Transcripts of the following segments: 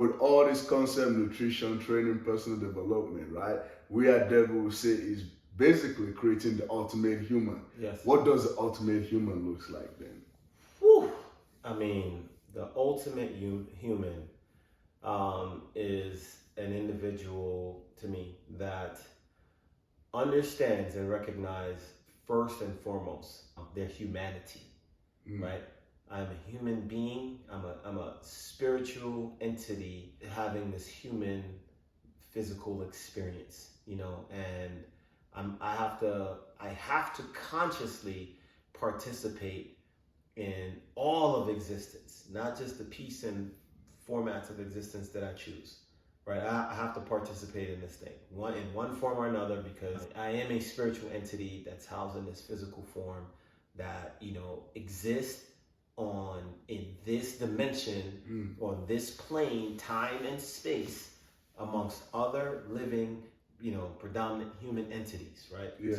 With all this concept, nutrition, training, personal development, right? We at Devil will say is basically creating the ultimate human. Yes. What does the ultimate human looks like then? Whew. I mean, the ultimate human is an individual to me that understands and recognizes first and foremost their humanity, right? I'm a human being. I'm a spiritual entity having this human physical experience, and I have to consciously participate in all of existence, not just the piece and formats of existence that I choose. Right, I have to participate in this thing, in one form or another, because I am a spiritual entity that's housed in this physical form that exists in this dimension or this plane, time and space, amongst other living, predominant human entities, right? Yes.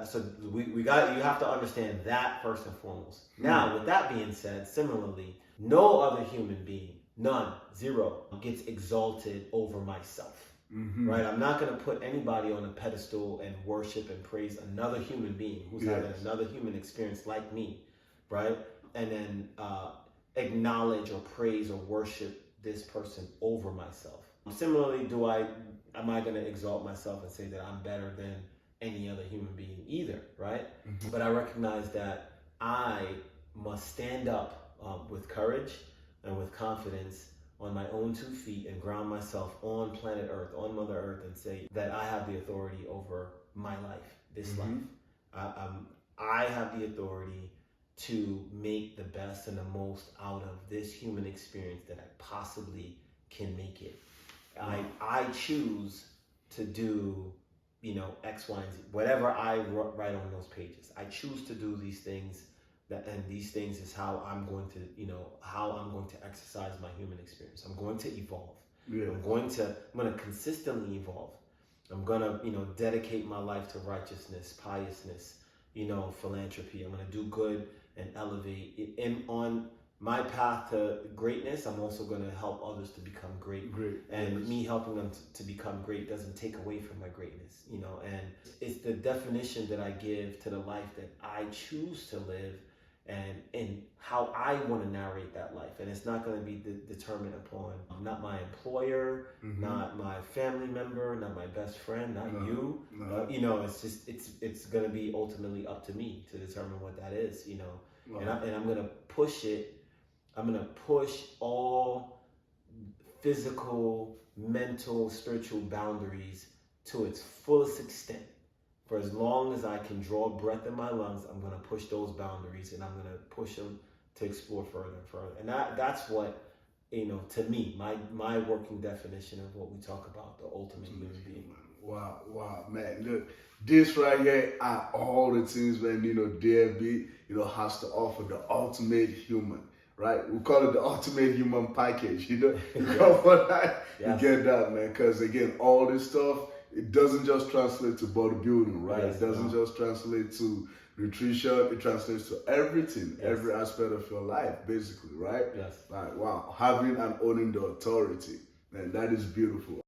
So you have to understand that first and foremost. Now, with that being said, similarly, no other human being, none, zero, gets exalted over myself. Right? I'm not going to put anybody on a pedestal and worship and praise another human being who's having another human experience like me, right? And then acknowledge or praise or worship this person over myself. Similarly, am I going to exalt myself and say that I'm better than any other human being either, right? But I recognize that I must stand up with courage and with confidence on my own 2 feet and ground myself on planet Earth, on Mother Earth, and say that I have the authority over my life, this life. I have the authority to make the best and the most out of this human experience that I possibly can make it. I choose to do X, Y, and Z, whatever I write on those pages. I choose to do these things, and these things is how I'm going to exercise my human experience. I'm going to evolve. Yeah. I'm going to consistently evolve. I'm going to dedicate my life to righteousness, piousness, philanthropy. I'm going to do good and elevate. And on my path to greatness, I'm also going to help others to become great. And me helping them to become great doesn't take away from my greatness, and it's the definition that I give to the life that I choose to live, and how I want to narrate that life. And it's not going to be determined upon not my employer, not my family member, not my best friend, not you. It's just it's going to be ultimately up to me to determine what that is. And I'm going to push it. I'm going to push all physical, mental, spiritual boundaries to its fullest extent. For as long as I can draw breath in my lungs, I'm going to push those boundaries, and I'm going to push them to explore further and further. And that's what, to me, my working definition of what we talk about, the ultimate human being. Wow, man. Look, this right here are all the things, man, DFB, has to offer, the ultimate human. Right, we call it the ultimate human package. You get that, man. Because again, all this stuff, it doesn't just translate to bodybuilding, right? Yes, it doesn't just translate to nutrition. It translates to everything, every aspect of your life, basically, right? Yes. Like, wow, having and owning the authority, man, that is beautiful.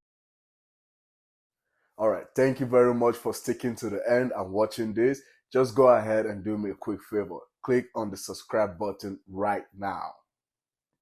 All right, thank you very much for sticking to the end and watching this. Just go ahead and do me a quick favor. Click on the subscribe button right now.